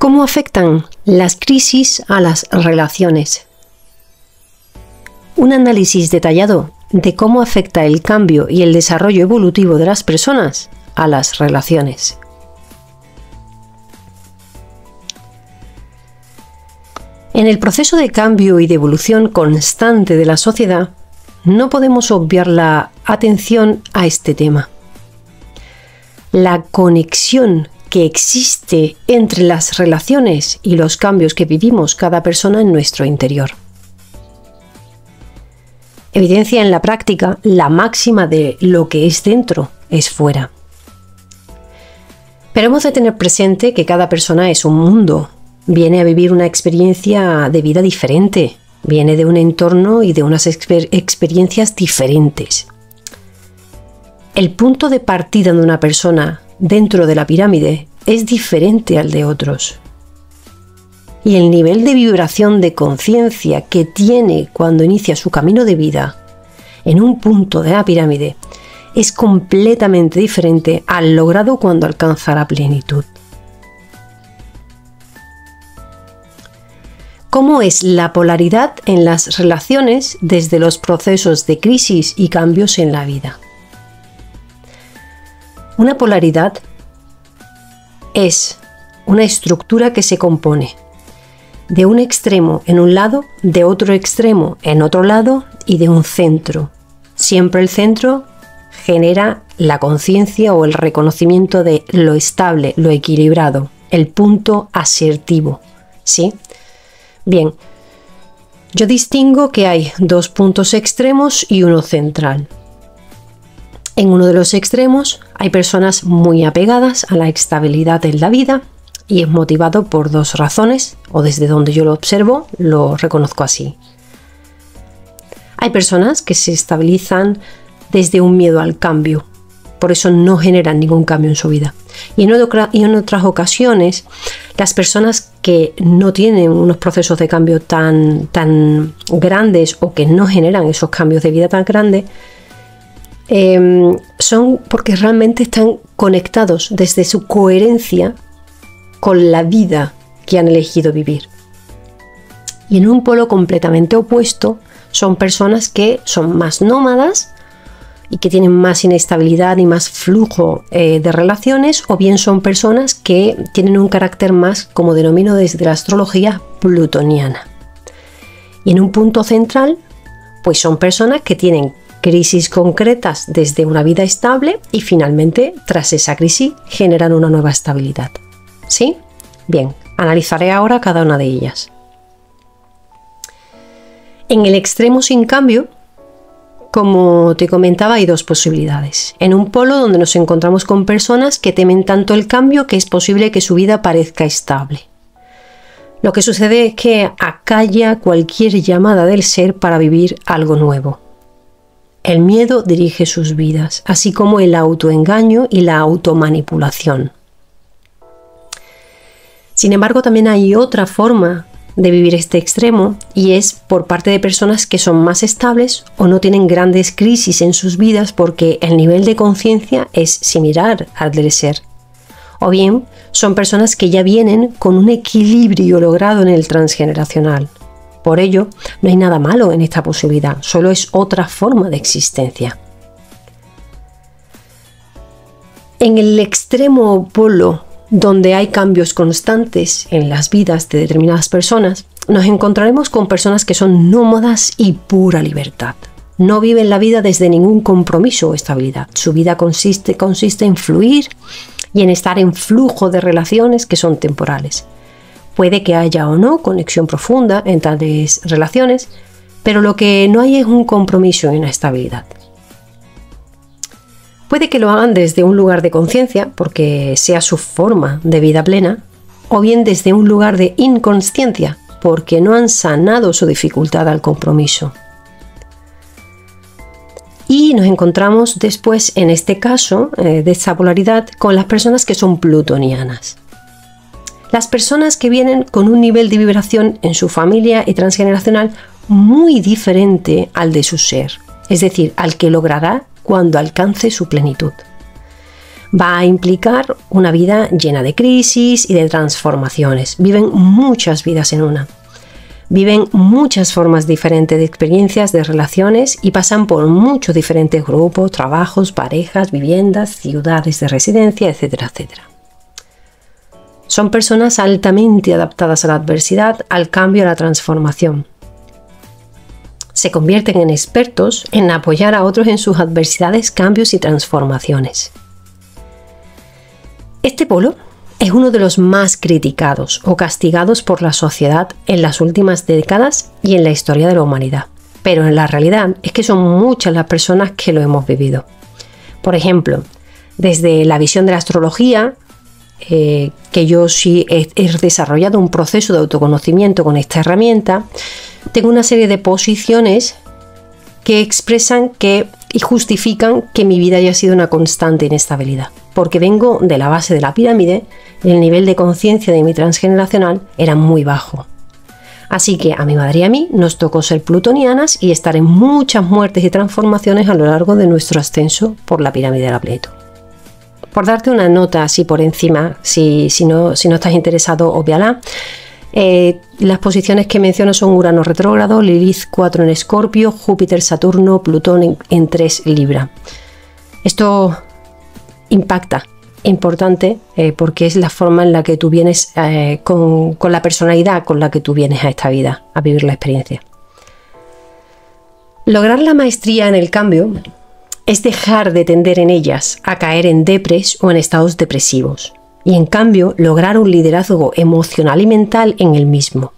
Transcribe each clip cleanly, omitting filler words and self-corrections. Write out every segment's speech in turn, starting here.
¿Cómo afectan las crisis a las relaciones? Un análisis detallado de cómo afecta el cambio y el desarrollo evolutivo de las personas a las relaciones. En el proceso de cambio y de evolución constante de la sociedad, no podemos obviar la atención a este tema. La conexión que existe entre las relaciones y los cambios que vivimos cada persona en nuestro interior. Evidencia en la práctica la máxima de lo que es dentro es fuera. Pero hemos de tener presente que cada persona es un mundo, viene a vivir una experiencia de vida diferente, viene de un entorno y de unas experiencias diferentes. El punto de partida de una persona dentro de la pirámide es diferente al de otros. Y el nivel de vibración de conciencia que tiene cuando inicia su camino de vida en un punto de la pirámide es completamente diferente al logrado cuando alcanza la plenitud. ¿Cómo es la polaridad en las relaciones desde los procesos de crisis y cambios en la vida? Una polaridad es una estructura que se compone de un extremo en un lado, de otro extremo en otro lado y de un centro. Siempre el centro genera la conciencia o el reconocimiento de lo estable, lo equilibrado, el punto asertivo, ¿sí? Bien, yo distingo que hay dos puntos extremos y uno central. En uno de los extremos hay personas muy apegadas a la estabilidad en la vida y es motivado por dos razones, o desde donde yo lo observo, lo reconozco así. Hay personas que se estabilizan desde un miedo al cambio, por eso no generan ningún cambio en su vida. Y en otras ocasiones, las personas que no tienen unos procesos de cambio tan grandes o que no generan esos cambios de vida tan grandes, son porque realmente están conectados desde su coherencia con la vida que han elegido vivir. Y en un polo completamente opuesto son personas que son más nómadas y que tienen más inestabilidad y más flujo de relaciones, o bien son personas que tienen un carácter más, como denomino desde la astrología, plutoniana. Y en un punto central, pues son personas que tienen crisis concretas desde una vida estable y finalmente, tras esa crisis, generan una nueva estabilidad. ¿Sí? Bien, analizaré ahora cada una de ellas. En el extremo sin cambio, como te comentaba, hay dos posibilidades. En un polo donde nos encontramos con personas que temen tanto el cambio que es posible que su vida parezca estable. Lo que sucede es que acalla cualquier llamada del ser para vivir algo nuevo. El miedo dirige sus vidas, así como el autoengaño y la automanipulación. Sin embargo, también hay otra forma de vivir este extremo, y es por parte de personas que son más estables o no tienen grandes crisis en sus vidas porque el nivel de conciencia es similar al del ser. O bien son personas que ya vienen con un equilibrio logrado en el transgeneracional. Por ello, no hay nada malo en esta posibilidad, solo es otra forma de existencia. En el extremo polo, donde hay cambios constantes en las vidas de determinadas personas, nos encontraremos con personas que son nómadas y pura libertad. No viven la vida desde ningún compromiso o estabilidad. Su vida consiste en fluir y en estar en flujo de relaciones que son temporales. Puede que haya o no conexión profunda en tales relaciones, pero lo que no hay es un compromiso y una estabilidad. Puede que lo hagan desde un lugar de conciencia, porque sea su forma de vida plena, o bien desde un lugar de inconsciencia, porque no han sanado su dificultad al compromiso. Y nos encontramos después, en este caso, de esta polaridad, con las personas que son plutonianas. Las personas que vienen con un nivel de vibración en su familia y transgeneracional muy diferente al de su ser, es decir, al que logrará cuando alcance su plenitud. va a implicar una vida llena de crisis y de transformaciones. Viven muchas vidas en una. Viven muchas formas diferentes de experiencias, de relaciones y pasan por muchos diferentes grupos, trabajos, parejas, viviendas, ciudades de residencia, etcétera, etcétera. Son personas altamente adaptadas a la adversidad, al cambio y a la transformación. Se convierten en expertos en apoyar a otros en sus adversidades, cambios y transformaciones. Este polo es uno de los más criticados o castigados por la sociedad en las últimas décadas y en la historia de la humanidad. Pero en la realidad es que son muchas las personas que lo hemos vivido. Por ejemplo, desde la visión de la astrología, que yo sí he desarrollado un proceso de autoconocimiento con esta herramienta, tengo una serie de posiciones que expresan y justifican que mi vida haya sido una constante inestabilidad, porque vengo de la base de la pirámide y el nivel de conciencia de mi transgeneracional era muy bajo. Así que a mi madre y a mí nos tocó ser plutonianas y estar en muchas muertes y transformaciones a lo largo de nuestro ascenso por la pirámide de la Pleito. Por darte una nota así por encima, si no estás interesado, obviala. Las posiciones que menciono son Urano retrógrado, Lilith 4 en Escorpio, Júpiter, Saturno, Plutón en 3 Libra. Esto impacta, importante, porque es la forma en la que tú vienes, con la personalidad con la que tú vienes a esta vida, a vivir la experiencia. Lograr la maestría en el cambio es dejar de tender en ellas a caer en depres o en estados depresivos. Y en cambio, lograr un liderazgo emocional y mental en el mismo.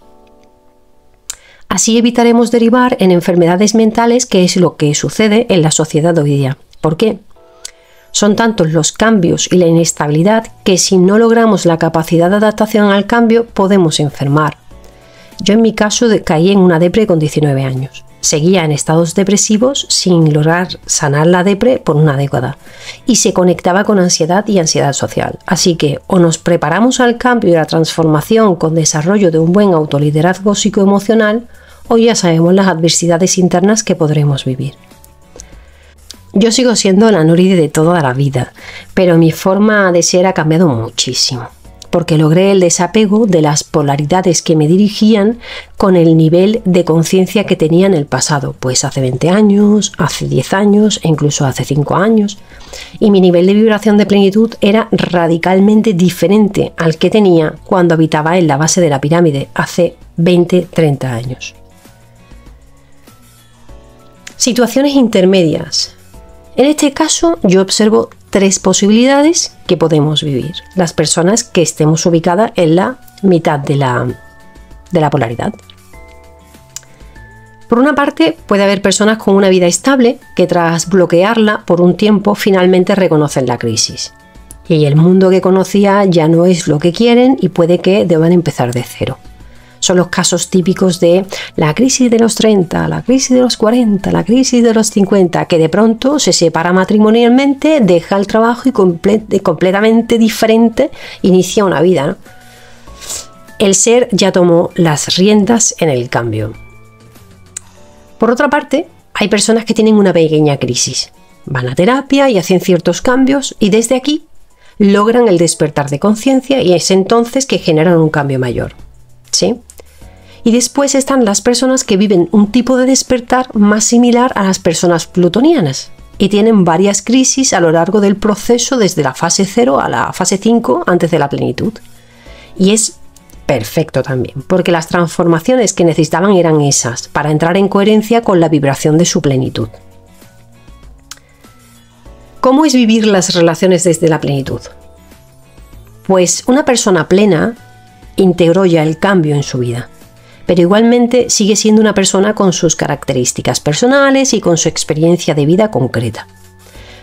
Así evitaremos derivar en enfermedades mentales, que es lo que sucede en la sociedad hoy día. ¿Por qué? Son tantos los cambios y la inestabilidad que si no logramos la capacidad de adaptación al cambio, podemos enfermar. Yo en mi caso caí en una depre con 19 años. Seguía en estados depresivos sin lograr sanar la depre por una década y se conectaba con ansiedad y ansiedad social. Así que o nos preparamos al cambio y a la transformación con desarrollo de un buen autoliderazgo psicoemocional o ya sabemos las adversidades internas que podremos vivir. Yo sigo siendo la Nuri de toda la vida, pero mi forma de ser ha cambiado muchísimo. Porque logré el desapego de las polaridades que me dirigían con el nivel de conciencia que tenía en el pasado, pues hace 20 años, hace 10 años e incluso hace 5 años. Y mi nivel de vibración de plenitud era radicalmente diferente al que tenía cuando habitaba en la base de la pirámide hace 20-30 años. Situaciones intermedias. En este caso yo observo 3 posibilidades que podemos vivir las personas que estemos ubicadas en la mitad de la polaridad. Por una parte, puede haber personas con una vida estable que tras bloquearla por un tiempo finalmente reconocen la crisis. Y el mundo que conocía ya no es lo que quieren y puede que deban empezar de cero. Son los casos típicos de la crisis de los 30, la crisis de los 40, la crisis de los 50, que de pronto se separa matrimonialmente, deja el trabajo y completamente diferente inicia una vida, ¿no? El ser ya tomó las riendas en el cambio. Por otra parte, hay personas que tienen una pequeña crisis. Van a terapia y hacen ciertos cambios y desde aquí logran el despertar de conciencia y es entonces que generan un cambio mayor. ¿Sí? Y después están las personas que viven un tipo de despertar más similar a las personas plutonianas y tienen varias crisis a lo largo del proceso desde la fase 0 a la fase 5 antes de la plenitud. Y es perfecto también, porque las transformaciones que necesitaban eran esas, para entrar en coherencia con la vibración de su plenitud. ¿Cómo es vivir las relaciones desde la plenitud? Pues una persona plena integró ya el cambio en su vida, pero igualmente sigue siendo una persona con sus características personales y con su experiencia de vida concreta.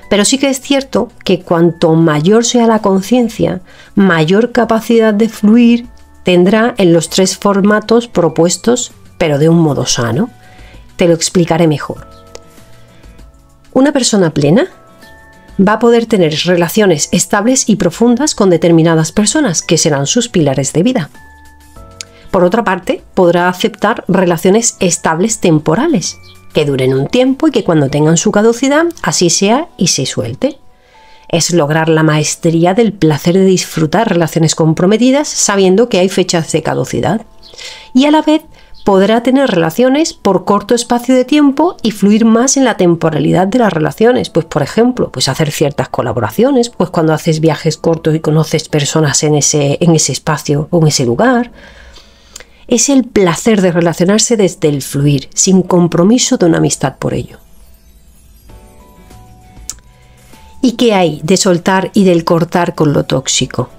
Pero sí que es cierto que cuanto mayor sea la conciencia, mayor capacidad de fluir tendrá en los 3 formatos propuestos, pero de un modo sano. Te lo explicaré mejor. Una persona plena va a poder tener relaciones estables y profundas con determinadas personas, que serán sus pilares de vida. Por otra parte, podrá aceptar relaciones estables temporales, que duren un tiempo y que cuando tengan su caducidad, así sea y se suelte. Es lograr la maestría del placer de disfrutar relaciones comprometidas sabiendo que hay fechas de caducidad. Y a la vez podrá tener relaciones por corto espacio de tiempo y fluir más en la temporalidad de las relaciones. Pues por ejemplo, pues hacer ciertas colaboraciones, pues cuando haces viajes cortos y conoces personas en ese espacio o en ese lugar. Es el placer de relacionarse desde el fluir, sin compromiso de una amistad por ello. ¿Y qué hay de soltar y del cortar con lo tóxico?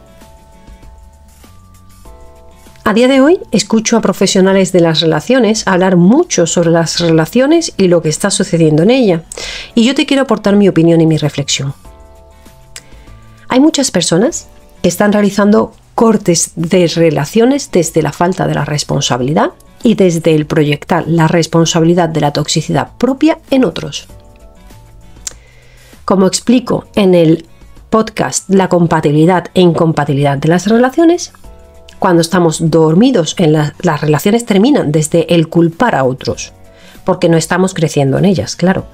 A día de hoy escucho a profesionales de las relaciones hablar mucho sobre las relaciones y lo que está sucediendo en ella. Y yo te quiero aportar mi opinión y mi reflexión. Hay muchas personas que están realizando cortes de relaciones desde la falta de la responsabilidad y desde el proyectar la responsabilidad de la toxicidad propia en otros. Como explico en el podcast La compatibilidad e incompatibilidad de las relaciones, cuando estamos dormidos las relaciones terminan desde el culpar a otros, porque no estamos creciendo en ellas, claro.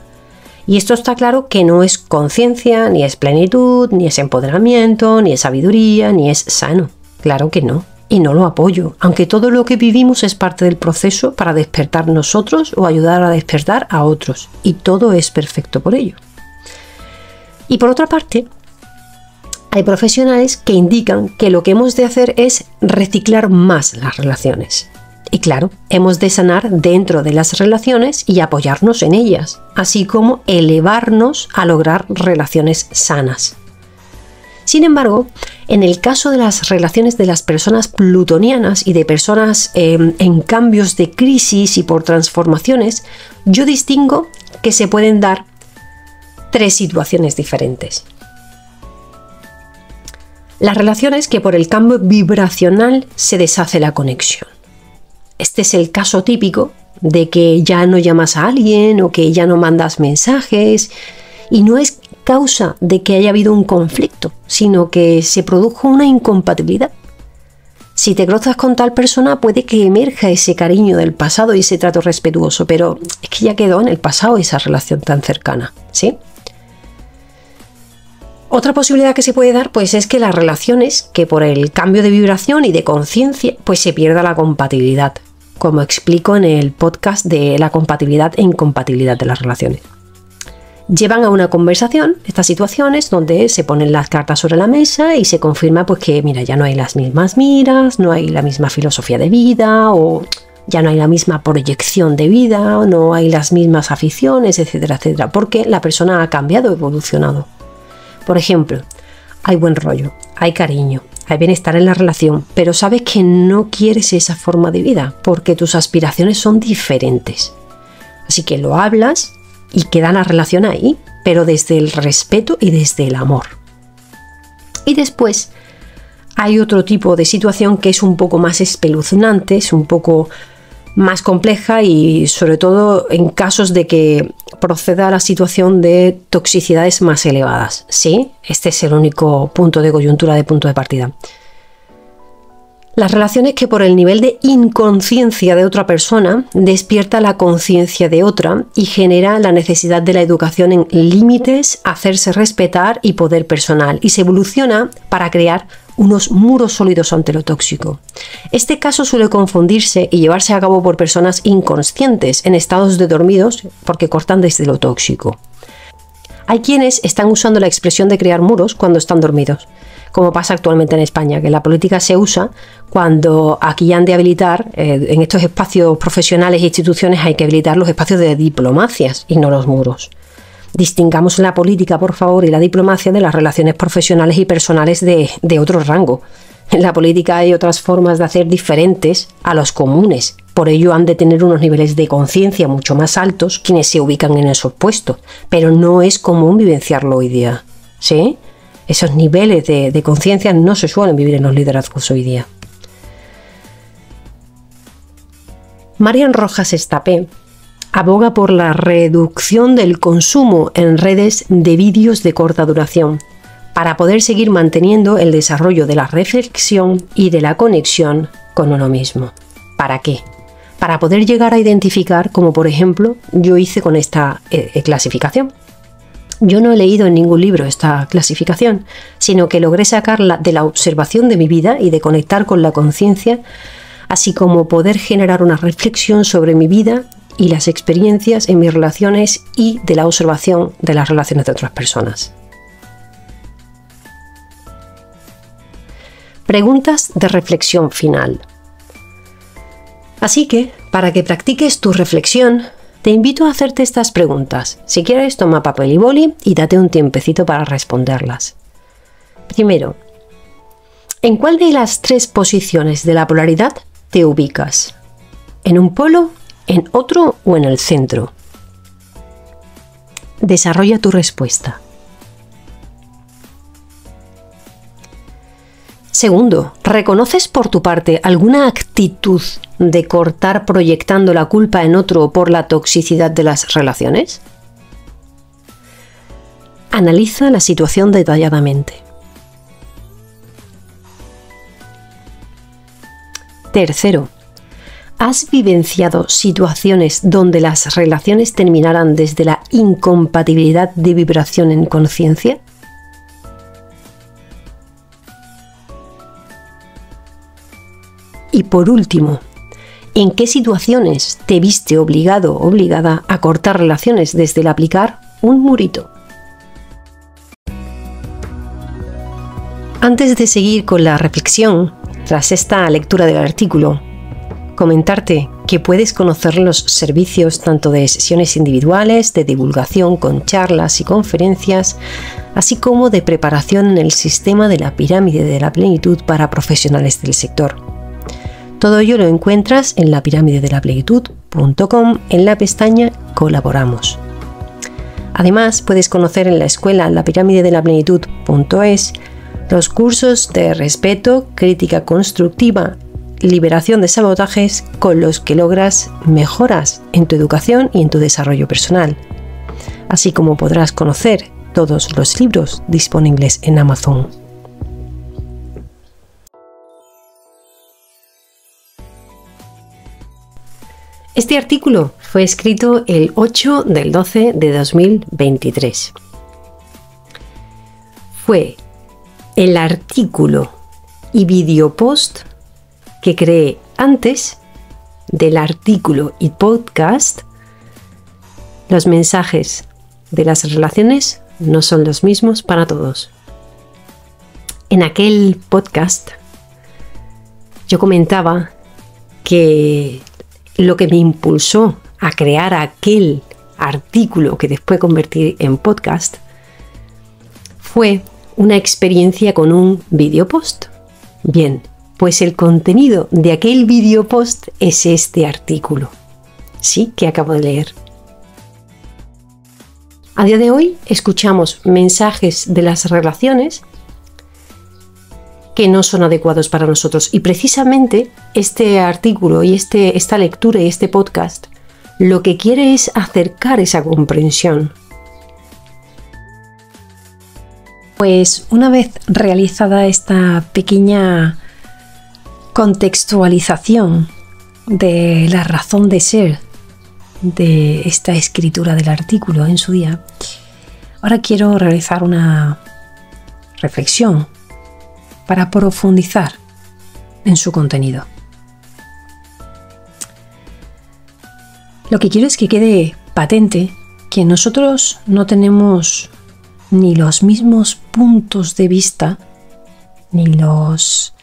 Y esto está claro que no es conciencia, ni es plenitud, ni es empoderamiento, ni es sabiduría, ni es sano. Claro que no, y no lo apoyo, aunque todo lo que vivimos es parte del proceso para despertar nosotros o ayudar a despertar a otros, y todo es perfecto por ello. Y por otra parte, hay profesionales que indican que lo que hemos de hacer es reciclar más las relaciones. Y claro, hemos de sanar dentro de las relaciones y apoyarnos en ellas, así como elevarnos a lograr relaciones sanas. Sin embargo, en el caso de las relaciones de las personas plutonianas y de personas en cambios de crisis y por transformaciones, yo distingo que se pueden dar 3 situaciones diferentes. Las relaciones que por el cambio vibracional se deshace la conexión. Este es el caso típico de que ya no llamas a alguien o que ya no mandas mensajes y no es causa de que haya habido un conflicto, sino que se produjo una incompatibilidad. Si te cruzas con tal persona puede que emerja ese cariño del pasado y ese trato respetuoso, pero es que ya quedó en el pasado esa relación tan cercana, ¿sí? Otra posibilidad que se puede dar pues es que las relaciones que por el cambio de vibración y de conciencia pues se pierda la compatibilidad, como explico en el podcast de la compatibilidad e incompatibilidad de las relaciones. Llevan a una conversación estas situaciones donde se ponen las cartas sobre la mesa y se confirma pues que mira, ya no hay las mismas miras, no hay la misma filosofía de vida o ya no hay la misma proyección de vida, o no hay las mismas aficiones, etcétera, etcétera, porque la persona ha cambiado, evolucionado. Por ejemplo, hay buen rollo, hay cariño, hay bienestar en la relación, pero sabes que no quieres esa forma de vida porque tus aspiraciones son diferentes. Así que lo hablas y queda la relación ahí, pero desde el respeto y desde el amor. Y después hay otro tipo de situación que es un poco más espeluznante, es un poco más compleja y sobre todo en casos de que proceda la situación de toxicidades más elevadas. Sí, este es el único punto de coyuntura de punto de partida. Las relaciones que por el nivel de inconsciencia de otra persona despierta la conciencia de otra y genera la necesidad de la educación en límites, hacerse respetar y poder personal, y se evoluciona para crear unos muros sólidos ante lo tóxico. Este caso suele confundirse y llevarse a cabo por personas inconscientes en estados de dormidos porque cortan desde lo tóxico. Hay quienes están usando la expresión de crear muros cuando están dormidos, como pasa actualmente en España, que la política se usa cuando aquí han de habilitar, en estos espacios profesionales e instituciones hay que habilitar los espacios de diplomacias y no los muros. Distingamos la política, por favor, y la diplomacia de las relaciones profesionales y personales de otro rango. En la política hay otras formas de hacer diferentes a los comunes. Por ello han de tener unos niveles de conciencia mucho más altos quienes se ubican en esos puestos. Pero no es común vivenciarlo hoy día, ¿sí? Esos niveles de conciencia no se suelen vivir en los liderazgos hoy día. Marian Rojas Estapé aboga por la reducción del consumo en redes de vídeos de corta duración para poder seguir manteniendo el desarrollo de la reflexión y de la conexión con uno mismo. ¿Para qué? Para poder llegar a identificar, como por ejemplo yo hice con esta clasificación. Yo no he leído en ningún libro esta clasificación, sino que logré sacarla de la observación de mi vida y de conectar con la conciencia, así como poder generar una reflexión sobre mi vida y las experiencias en mis relaciones y de la observación de las relaciones de otras personas. Preguntas de reflexión final. Así que, para que practiques tu reflexión, te invito a hacerte estas preguntas. Si quieres, toma papel y boli y date un tiempecito para responderlas. Primero, ¿en cuál de las 3 posiciones de la polaridad te ubicas? ¿En un polo, en otro o en el centro? Desarrolla tu respuesta. Segundo, ¿reconoces por tu parte alguna actitud de cortar proyectando la culpa en otro por la toxicidad de las relaciones? Analiza la situación detalladamente. Tercero, ¿has vivenciado situaciones donde las relaciones terminaran desde la incompatibilidad de vibración en conciencia? Y por último, ¿en qué situaciones te viste obligado o obligada a cortar relaciones desde el aplicar un murito? Antes de seguir con la reflexión, tras esta lectura del artículo, comentarte que puedes conocer los servicios tanto de sesiones individuales, de divulgación con charlas y conferencias, así como de preparación en el sistema de la pirámide de la plenitud para profesionales del sector. Todo ello lo encuentras en lapiramidedelaplegitud.com en la pestaña Colaboramos. Además, puedes conocer en la escuela lapiramidedelaplegitud.es los cursos de respeto, crítica constructiva, liberación de sabotajes con los que logras mejoras en tu educación y en tu desarrollo personal. Así como podrás conocer todos los libros disponibles en Amazon. Este artículo fue escrito el 8 del 12 de 2023. Fue el artículo y videopost que creé antes del artículo y podcast. Los mensajes de las relaciones no son los mismos para todos. En aquel podcast yo comentaba que lo que me impulsó a crear aquel artículo que después convertí en podcast fue una experiencia con un videopost. Bien, pues el contenido de aquel videopost es este artículo, sí, que acabo de leer. A día de hoy escuchamos mensajes de las relaciones que no son adecuados para nosotros. Y precisamente este artículo y esta lectura y este podcast lo que quiere es acercar esa comprensión. Pues una vez realizada esta pequeña contextualización de la razón de ser de esta escritura del artículo en su día, ahora quiero realizar una reflexión para profundizar en su contenido. Lo que quiero es que quede patente que nosotros no tenemos ni los mismos puntos de vista, ni los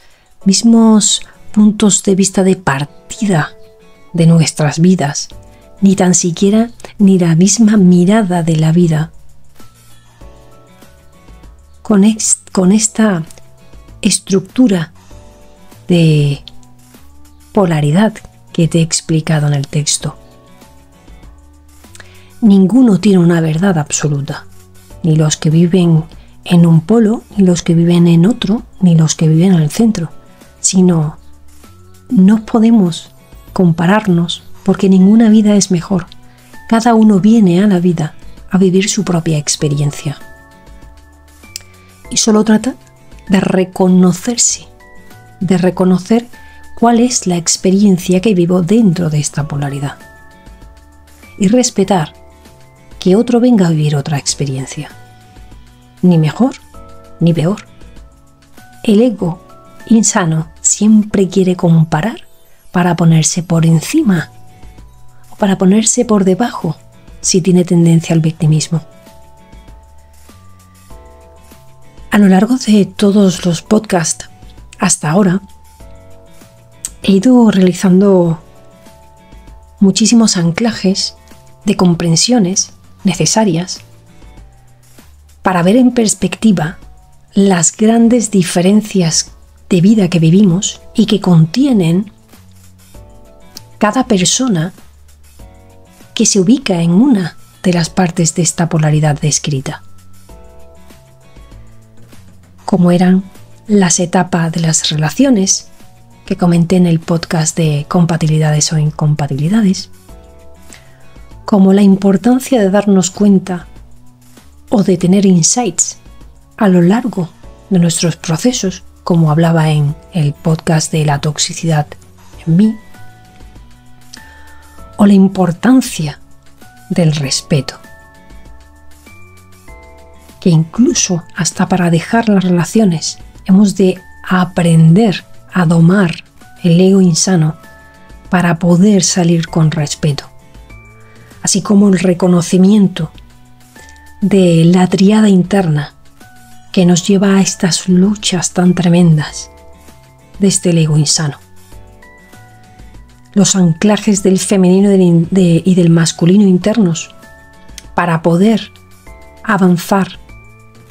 mismos puntos de vista de partida de nuestras vidas, ni tan siquiera ni la misma mirada de la vida. Con esta estructura de polaridad que te he explicado en el texto. Ninguno tiene una verdad absoluta, ni los que viven en un polo, ni los que viven en otro, ni los que viven en el centro, sino no podemos compararnos porque ninguna vida es mejor. Cada uno viene a la vida a vivir su propia experiencia. Y solo trata de reconocerse, de reconocer cuál es la experiencia que vivo dentro de esta polaridad y respetar que otro venga a vivir otra experiencia. Ni mejor, ni peor. El ego insano siempre quiere comparar para ponerse por encima o para ponerse por debajo si tiene tendencia al victimismo. A lo largo de todos los podcasts hasta ahora he ido realizando muchísimos anclajes de comprensiones necesarias para ver en perspectiva las grandes diferencias de vida que vivimos y que contienen cada persona que se ubica en una de las partes de esta polaridad descrita. Como eran las etapas de las relaciones que comenté en el podcast de compatibilidades o incompatibilidades, como la importancia de darnos cuenta o de tener insights a lo largo de nuestros procesos, como hablaba en el podcast de la toxicidad en mí, o la importancia del respeto, que incluso hasta para dejar las relaciones hemos de aprender a domar el ego insano para poder salir con respeto, así como el reconocimiento de la tríada interna que nos lleva a estas luchas tan tremendas desde el ego insano. Los anclajes del femenino y del masculino internos para poder avanzar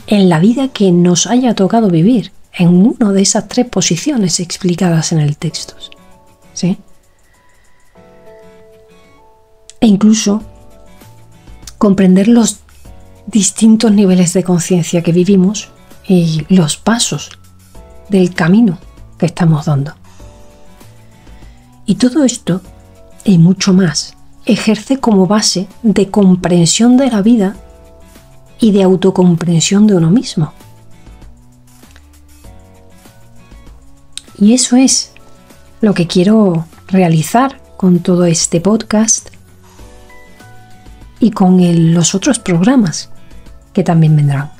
en la vida que nos haya tocado vivir en una de esas tres posiciones explicadas en el texto, ¿sí? E incluso comprender los distintos niveles de conciencia que vivimos y los pasos del camino que estamos dando. Y todo esto y mucho más ejerce como base de comprensión de la vida y de autocomprensión de uno mismo. Y eso es lo que quiero realizar con todo este podcast y con los otros programas que también vendrán.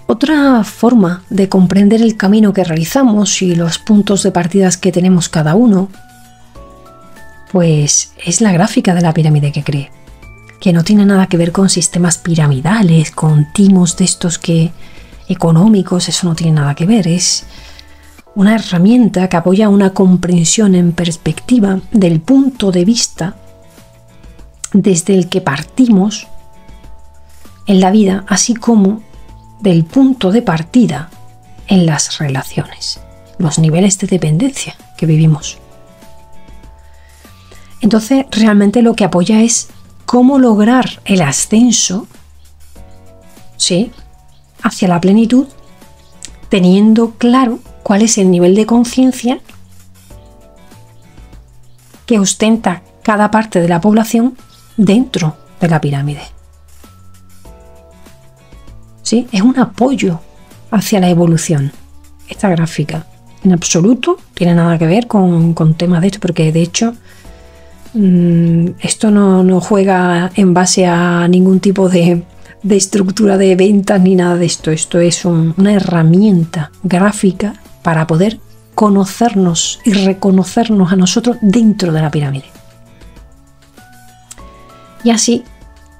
Otra forma de comprender el camino que realizamos y los puntos de partida que tenemos cada uno, pues es la gráfica de la pirámide que creé, que no tiene nada que ver con sistemas piramidales, con timos de estos que económicos, eso no tiene nada que ver, es una herramienta que apoya una comprensión en perspectiva del punto de vista desde el que partimos en la vida, así como del punto de partida en las relaciones, los niveles de dependencia que vivimos. Entonces, realmente lo que apoya es cómo lograr el ascenso, ¿sí?, hacia la plenitud, teniendo claro cuál es el nivel de conciencia que ostenta cada parte de la población dentro de la pirámide. ¿Sí? Es un apoyo hacia la evolución, esta gráfica. En absoluto tiene nada que ver con temas de esto, porque de hecho esto no juega en base a ningún tipo de estructura de ventas ni nada de esto. Esto es una herramienta gráfica para poder conocernos y reconocernos a nosotros dentro de la pirámide. Y así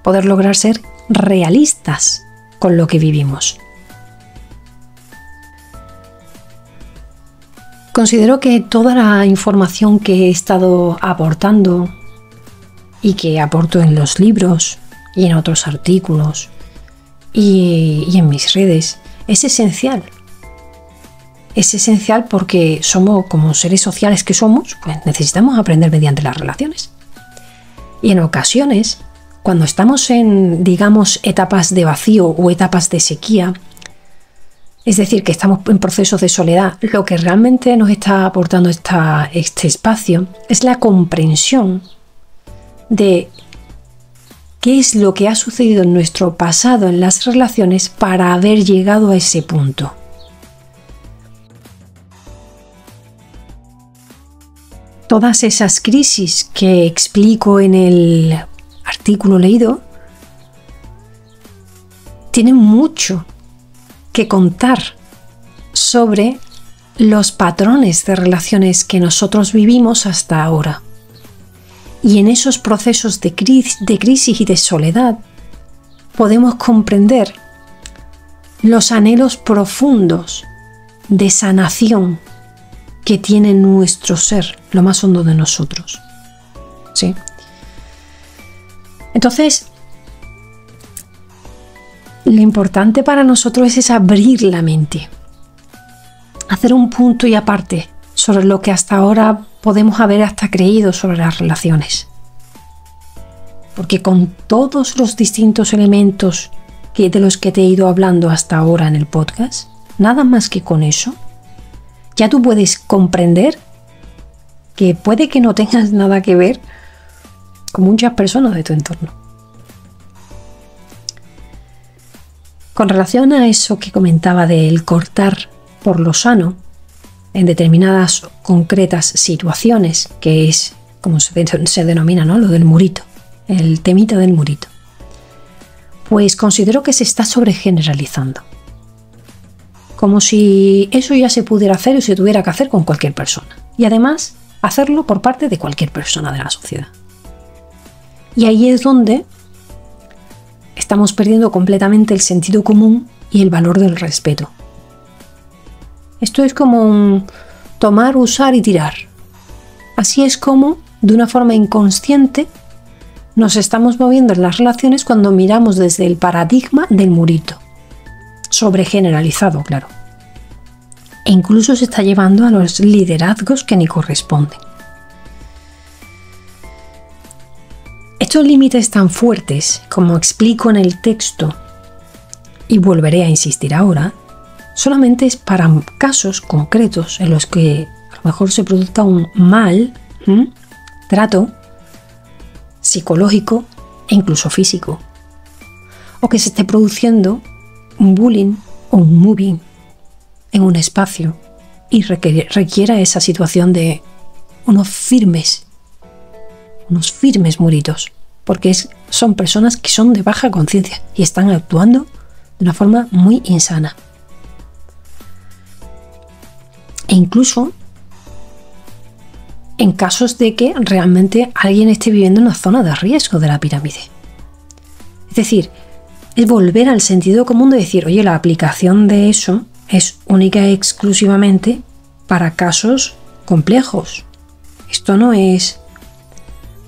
poder lograr ser realistas con lo que vivimos. Considero que toda la información que he estado aportando y que aporto en los libros y en otros artículos y en mis redes es esencial. Es esencial porque somos, como seres sociales que somos, pues necesitamos aprender mediante las relaciones. Y en ocasiones, cuando estamos en, digamos, etapas de vacío o etapas de sequía, es decir, que estamos en procesos de soledad, lo que realmente nos está aportando este espacio es la comprensión de qué es lo que ha sucedido en nuestro pasado en las relaciones para haber llegado a ese punto. todas esas crisis que explico en el artículo leído tienen mucho que contar sobre los patrones de relaciones que nosotros vivimos hasta ahora. Y en esos procesos de crisis y de soledad podemos comprender los anhelos profundos de sanación que tiene nuestro ser, lo más hondo de nosotros. ¿Sí? Entonces, lo importante para nosotros es abrir la mente, hacer un punto y aparte sobre lo que hasta ahora podemos haber hasta creído sobre las relaciones. Porque con todos los distintos elementos de los que te he ido hablando hasta ahora en el podcast, nada más que con eso, ya tú puedes comprender que puede que no tengas nada que ver con muchas personas de tu entorno. Con relación a eso que comentaba del cortar por lo sano en determinadas concretas situaciones, que es como se denomina, ¿no? Lo del murito, el temita del murito, pues considero que se está sobregeneralizando. Como si eso ya se pudiera hacer o se tuviera que hacer con cualquier persona. Y además, hacerlo por parte de cualquier persona de la sociedad. Y ahí es donde estamos perdiendo completamente el sentido común y el valor del respeto. Esto es como un tomar, usar y tirar. Así es como, de una forma inconsciente, nos estamos moviendo en las relaciones cuando miramos desde el paradigma del murito. Sobregeneralizado, claro. E incluso se está llevando a los liderazgos que ni corresponden. Estos límites tan fuertes, como explico en el texto, y volveré a insistir ahora, solamente es para casos concretos en los que a lo mejor se produzca un mal trato psicológico e incluso físico, o que se esté produciendo un bullying o un moving en un espacio y requiera esa situación de unos firmes muritos, porque son personas que son de baja conciencia y están actuando de una forma muy insana. E incluso en casos de que realmente alguien esté viviendo en una zona de riesgo de la pirámide. Es decir, es volver al sentido común de decir, oye, la aplicación de eso es única y exclusivamente para casos complejos. Esto no es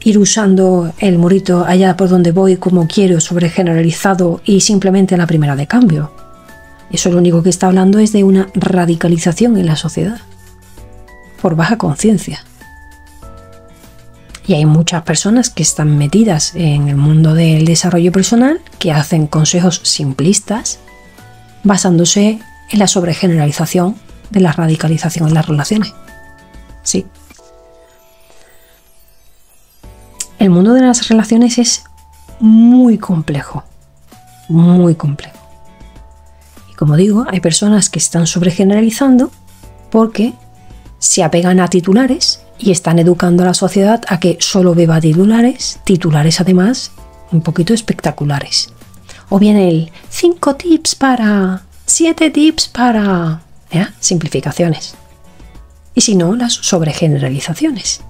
ir usando el murito allá por donde voy como quiero, sobregeneralizado y simplemente a la primera de cambio. Eso lo único que está hablando es de una radicalización en la sociedad por baja conciencia. Y hay muchas personas que están metidas en el mundo del desarrollo personal que hacen consejos simplistas basándose en la sobregeneralización de la radicalización en las relaciones. Sí. El mundo de las relaciones es muy complejo, muy complejo. Y como digo, hay personas que están sobregeneralizando porque se apegan a titulares y están educando a la sociedad a que solo beba titulares además un poquito espectaculares. O bien el 5 tips para, 7 tips para, simplificaciones. Y si no, las sobregeneralizaciones.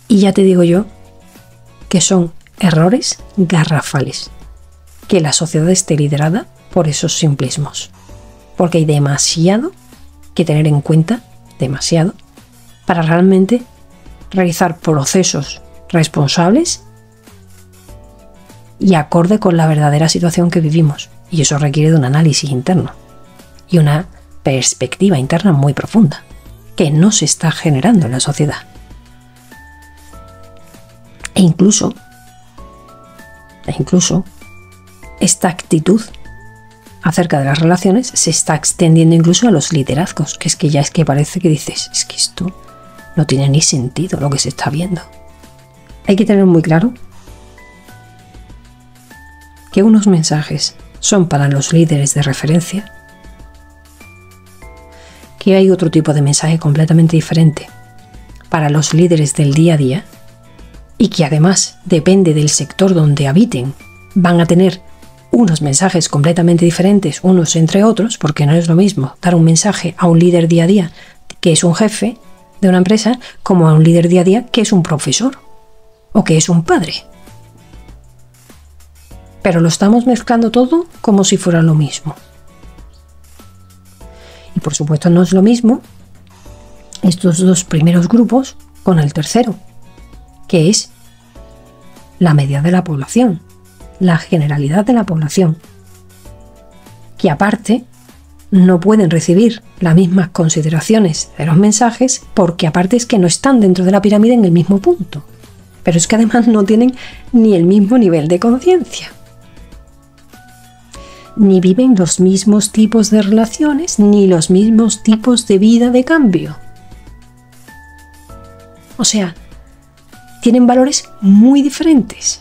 Y ya te digo yo que son errores garrafales. Que la sociedad esté liderada por esos simplismos. Porque hay demasiado que tener en cuenta, demasiado, para realmente realizar procesos responsables y acorde con la verdadera situación que vivimos. Y eso requiere de un análisis interno y una perspectiva interna muy profunda, que no se está generando en la sociedad. E incluso esta actitud acerca de las relaciones se está extendiendo incluso a los liderazgos, que es que parece que dices, es que esto no tiene ni sentido lo que se está viendo. Hay que tener muy claro que unos mensajes son para los líderes de referencia, que hay otro tipo de mensaje completamente diferente para los líderes del día a día y que además depende del sector donde habiten, van a tener unos mensajes completamente diferentes unos entre otros, porque no es lo mismo dar un mensaje a un líder día a día que es un jefe de una empresa como a un líder día a día que es un profesor o que es un padre. Pero lo estamos mezclando todo como si fuera lo mismo. Y por supuesto no es lo mismo estos dos primeros grupos con el tercero, que es la media de la población, la generalidad de la población, que aparte no pueden recibir las mismas consideraciones de los mensajes porque aparte es que no están dentro de la pirámide en el mismo punto, pero es que además no tienen ni el mismo nivel de conciencia, ni viven los mismos tipos de relaciones, ni los mismos tipos de vida de cambio. O sea, tienen valores muy diferentes.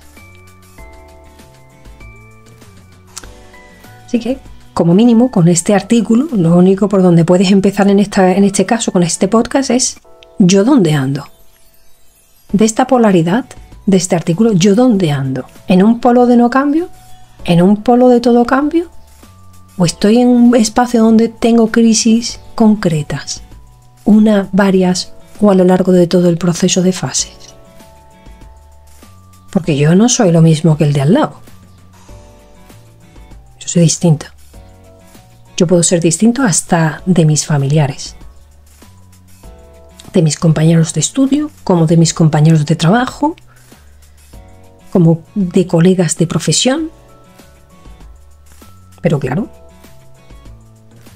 Así que, como mínimo, con este artículo, lo único por donde puedes empezar en este caso, con este podcast, es ¿yo dónde ando? De esta polaridad, de este artículo, ¿yo dónde ando? ¿En un polo de no cambio? ¿En un polo de todo cambio? ¿O estoy en un espacio donde tengo crisis concretas? Una, varias o a lo largo de todo el proceso de fases. Porque yo no soy lo mismo que el de al lado. Yo soy distinto. Yo puedo ser distinto hasta de mis familiares, de mis compañeros de estudio, como de mis compañeros de trabajo, como de colegas de profesión. Pero claro,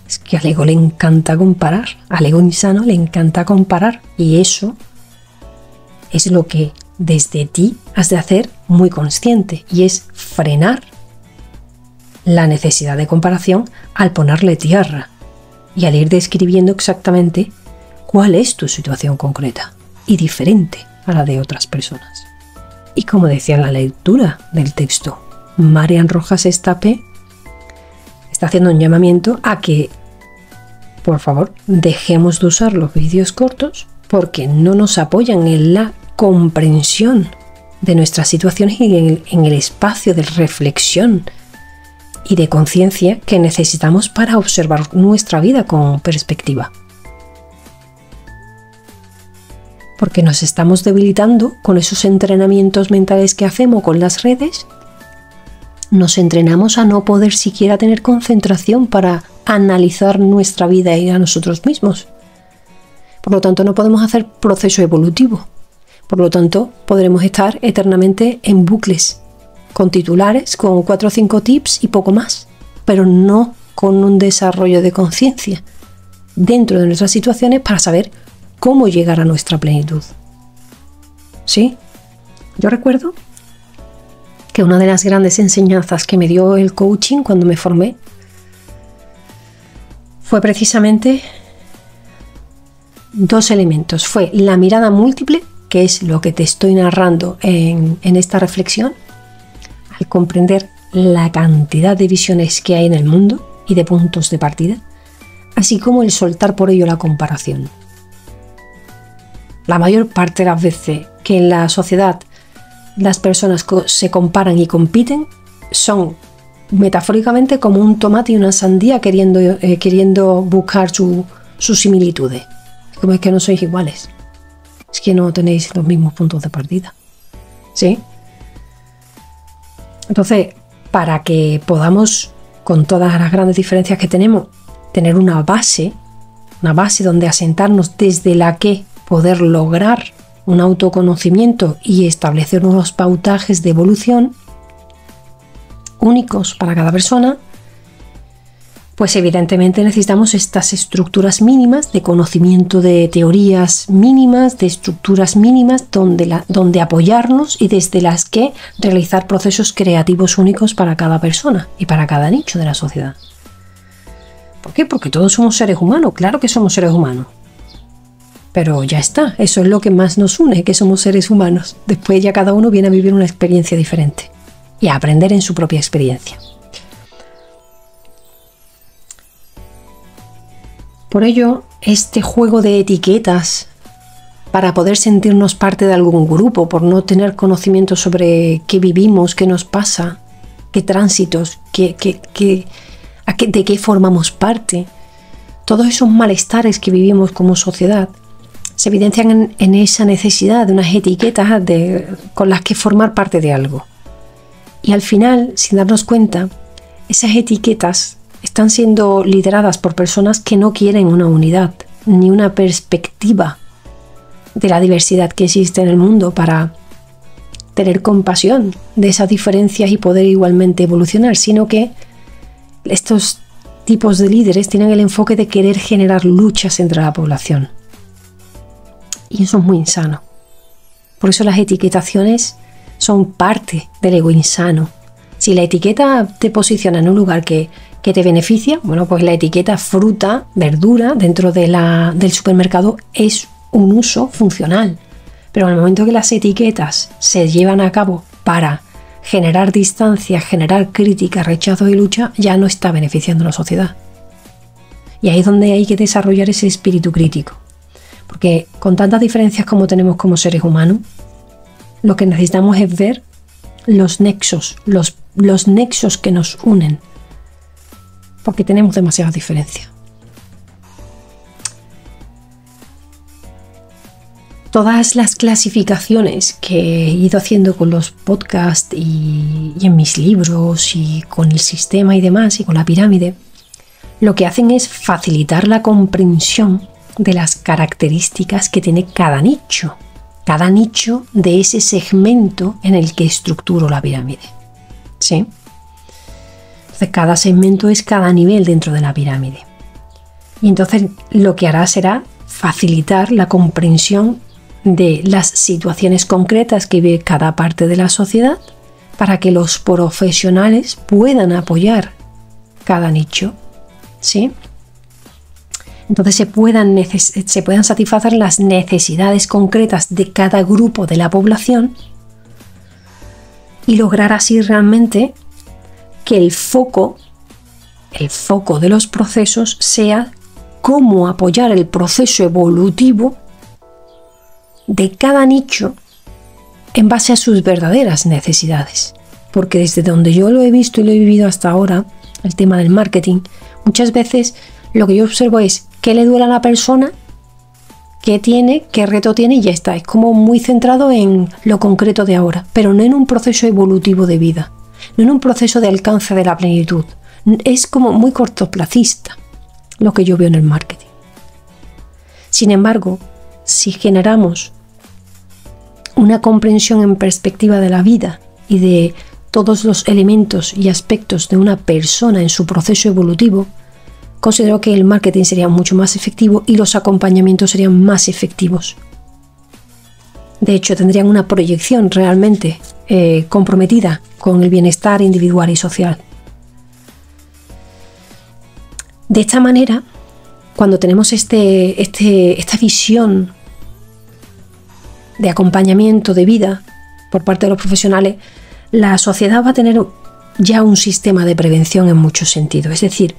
es que al ego le encanta comparar, al ego insano le encanta comparar, y eso es lo que desde ti has de hacer muy consciente, y es frenar la necesidad de comparación al ponerle tierra y al ir describiendo exactamente cuál es tu situación concreta y diferente a la de otras personas. Y como decía en la lectura del texto, Marian Rojas Estapé está haciendo un llamamiento a que, por favor, dejemos de usar los vídeos cortos porque no nos apoyan en la comprensión de nuestras situaciones y en el espacio de reflexión y de conciencia que necesitamos para observar nuestra vida con perspectiva. Porque nos estamos debilitando con esos entrenamientos mentales que hacemos con las redes. Nos entrenamos a no poder siquiera tener concentración para analizar nuestra vida y a nosotros mismos. Por lo tanto, no podemos hacer proceso evolutivo. Por lo tanto, podremos estar eternamente en bucles, con titulares, con 4 o 5 tips y poco más, pero no con un desarrollo de conciencia dentro de nuestras situaciones para saber cómo llegar a nuestra plenitud. ¿Sí? Yo recuerdo que una de las grandes enseñanzas que me dio el coaching cuando me formé fue precisamente 2 elementos. Fue la mirada múltiple, que es lo que te estoy narrando en esta reflexión, al comprender la cantidad de visiones que hay en el mundo y de puntos de partida, así como el soltar por ello la comparación. La mayor parte de las veces que en la sociedad las personas se comparan y compiten son metafóricamente como un tomate y una sandía queriendo buscar sus similitudes. Como es que no sois iguales, es que no tenéis los mismos puntos de partida. ¿Sí? Entonces, para que podamos, con todas las grandes diferencias que tenemos, tener una base donde asentarnos desde la que poder lograr un autoconocimiento y establecer unos pautajes de evolución únicos para cada persona, pues evidentemente necesitamos estas estructuras mínimas de conocimiento, de teorías mínimas, de estructuras mínimas donde apoyarnos y desde las que realizar procesos creativos únicos para cada persona y para cada nicho de la sociedad. ¿Por qué? Porque todos somos seres humanos, claro que somos seres humanos. Pero ya está, eso es lo que más nos une, que somos seres humanos. Después ya cada uno viene a vivir una experiencia diferente y a aprender en su propia experiencia. Por ello, este juego de etiquetas para poder sentirnos parte de algún grupo, por no tener conocimiento sobre qué vivimos, qué nos pasa, qué tránsitos, de qué formamos parte. Todos esos malestares que vivimos como sociedad se evidencian en esa necesidad de unas etiquetas con las que formar parte de algo. Y al final, sin darnos cuenta, esas etiquetas están siendo lideradas por personas que no quieren una unidad, ni una perspectiva de la diversidad que existe en el mundo para tener compasión de esas diferencias y poder igualmente evolucionar, sino que estos tipos de líderes tienen el enfoque de querer generar luchas entre la población. Y eso es muy insano. Por eso las etiquetaciones son parte del ego insano. Si la etiqueta te posiciona en un lugar que te beneficia, bueno, pues la etiqueta fruta, verdura dentro del supermercado es un uso funcional. Pero en el momento que las etiquetas se llevan a cabo para generar distancia, generar crítica, rechazo y lucha, ya no está beneficiando a la sociedad. Y ahí es donde hay que desarrollar ese espíritu crítico. Porque con tantas diferencias como tenemos como seres humanos, lo que necesitamos es ver los nexos, los nexos que nos unen. Porque tenemos demasiadas diferencias. Todas las clasificaciones que he ido haciendo con los podcasts y en mis libros y con el sistema y demás y con la pirámide, lo que hacen es facilitar la comprensión de las características que tiene cada nicho de ese segmento en el que estructuro la pirámide. ¿Sí? Entonces cada segmento es cada nivel dentro de la pirámide. Y entonces lo que hará será facilitar la comprensión de las situaciones concretas que vive cada parte de la sociedad para que los profesionales puedan apoyar cada nicho, ¿sí? Entonces se puedan satisfacer las necesidades concretas de cada grupo de la población y lograr así realmente que el foco de los procesos sea cómo apoyar el proceso evolutivo de cada nicho en base a sus verdaderas necesidades. Porque desde donde yo lo he visto y lo he vivido hasta ahora, el tema del marketing, muchas veces lo que yo observo es qué le duele a la persona, qué tiene, qué reto tiene y ya está. Es como muy centrado en lo concreto de ahora, pero no en un proceso evolutivo de vida, no en un proceso de alcance de la plenitud. Es como muy cortoplacista lo que yo veo en el marketing. Sin embargo, si generamos una comprensión en perspectiva de la vida y de todos los elementos y aspectos de una persona en su proceso evolutivo, considero que el marketing sería mucho más efectivo y los acompañamientos serían más efectivos. De hecho, tendrían una proyección realmente comprometida con el bienestar individual y social. De esta manera, cuando tenemos esta visión de acompañamiento de vida por parte de los profesionales, la sociedad va a tener ya un sistema de prevención en muchos sentidos. Es decir,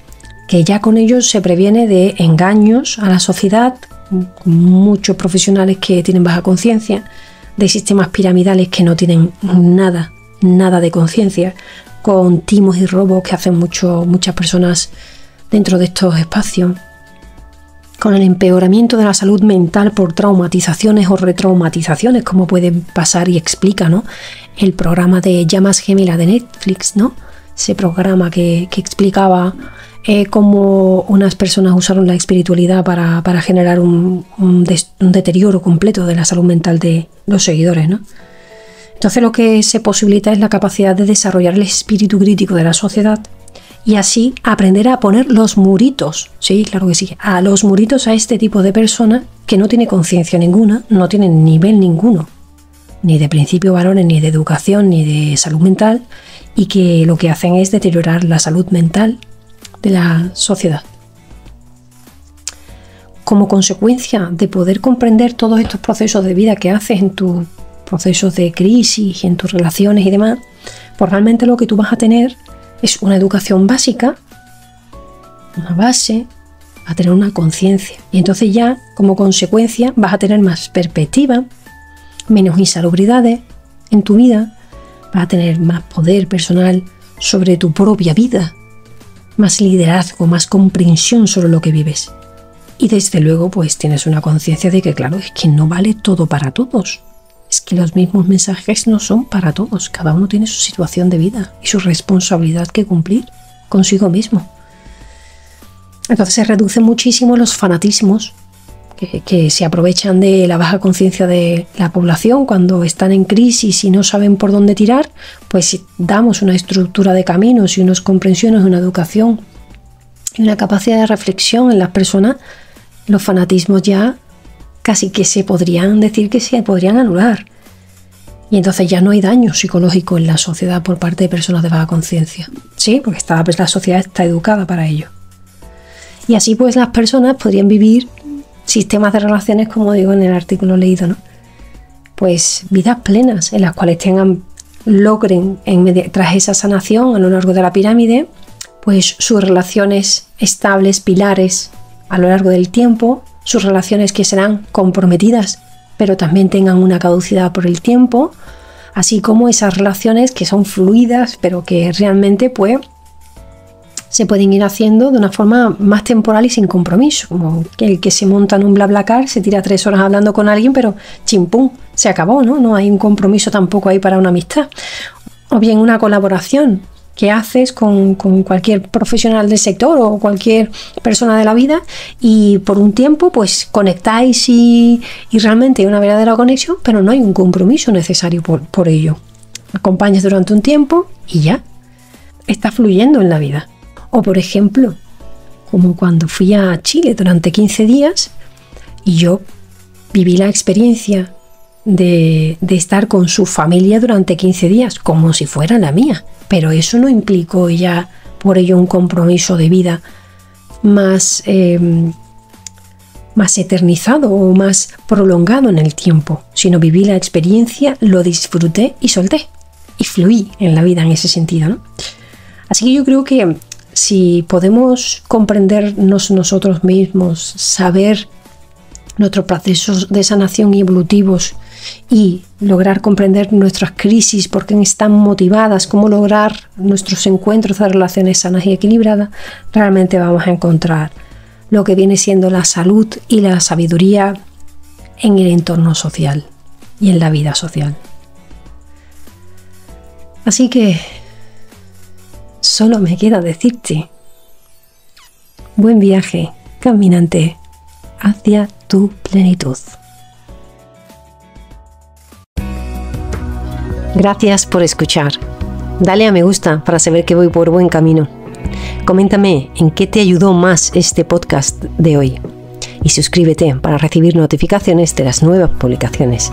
que ya con ellos se previene de engaños a la sociedad, muchos profesionales que tienen baja conciencia, de sistemas piramidales que no tienen nada de conciencia, con timos y robos que hacen muchas personas dentro de estos espacios, con el empeoramiento de la salud mental por traumatizaciones o retraumatizaciones, como puede pasar y explica, ¿no?, el programa de Llamas Gemelas de Netflix, ¿no?, ese programa que explicaba cómo unas personas usaron la espiritualidad para generar un deterioro completo de la salud mental de los seguidores, ¿no? Entonces lo que se posibilita es la capacidad de desarrollar el espíritu crítico de la sociedad y así aprender a poner los muritos, sí, claro que sí, a los muritos a este tipo de personas que no tiene conciencia ninguna, no tienen nivel ninguno, ni de principio valores, ni de educación, ni de salud mental, y que lo que hacen es deteriorar la salud mental de la sociedad. Como consecuencia de poder comprender todos estos procesos de vida que haces en tus procesos de crisis, en tus relaciones y demás, pues realmente lo que tú vas a tener es una educación básica, una base vas a tener una conciencia. Y entonces ya, como consecuencia, vas a tener más perspectiva, menos insalubridades en tu vida, vas a tener más poder personal sobre tu propia vida, más liderazgo, más comprensión sobre lo que vives. Y desde luego, pues tienes una conciencia de que, claro, es que no vale todo para todos. Es que los mismos mensajes no son para todos. Cada uno tiene su situación de vida y su responsabilidad que cumplir consigo mismo. Entonces se reducen muchísimo los fanatismos que se aprovechan de la baja conciencia de la población cuando están en crisis y no saben por dónde tirar. Pues si damos una estructura de caminos y unas comprensiones, una educación y una capacidad de reflexión en las personas, los fanatismos ya casi que se podrían decir que se podrían anular. Y entonces ya no hay daño psicológico en la sociedad por parte de personas de baja conciencia. Sí, porque la sociedad está educada para ello. Y así pues las personas podrían vivir sistemas de relaciones, como digo en el artículo leído, ¿no? Pues vidas plenas en las cuales logren tras esa sanación a lo largo de la pirámide, pues sus relaciones estables, pilares a lo largo del tiempo, sus relaciones que serán comprometidas, pero también tengan una caducidad por el tiempo, así como esas relaciones que son fluidas, pero que realmente pues se pueden ir haciendo de una forma más temporal y sin compromiso, como el que se monta en un BlaBlaCar, se tira 3 horas hablando con alguien, pero chimpum, se acabó, ¿no? No hay un compromiso tampoco ahí para una amistad. O bien una colaboración que haces con cualquier profesional del sector o cualquier persona de la vida y por un tiempo pues conectáis y realmente hay una verdadera conexión, pero no hay un compromiso necesario por ello. Acompañas durante un tiempo y ya está fluyendo en la vida. O por ejemplo, como cuando fui a Chile durante 15 días y yo viví la experiencia de estar con su familia durante 15 días, como si fuera la mía. Pero eso no implicó ya por ello un compromiso de vida más eternizado o más prolongado en el tiempo, sino viví la experiencia, lo disfruté y solté. Y fluí en la vida en ese sentido, ¿no? Así que yo creo que si podemos comprendernos nosotros mismos, saber nuestros procesos de sanación y evolutivos y lograr comprender nuestras crisis, por qué están motivadas, cómo lograr nuestros encuentros de relaciones sanas y equilibradas, realmente vamos a encontrar lo que viene siendo la salud y la sabiduría en el entorno social y en la vida social. Así que solo me queda decirte, buen viaje, caminante, hacia tu plenitud. Gracias por escuchar. Dale a me gusta para saber que voy por buen camino. Coméntame en qué te ayudó más este podcast de hoy. Y suscríbete para recibir notificaciones de las nuevas publicaciones.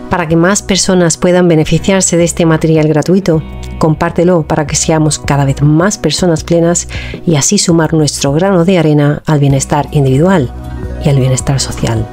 Para que más personas puedan beneficiarse de este material gratuito, compártelo para que seamos cada vez más personas plenas y así sumar nuestro grano de arena al bienestar individual y al bienestar social.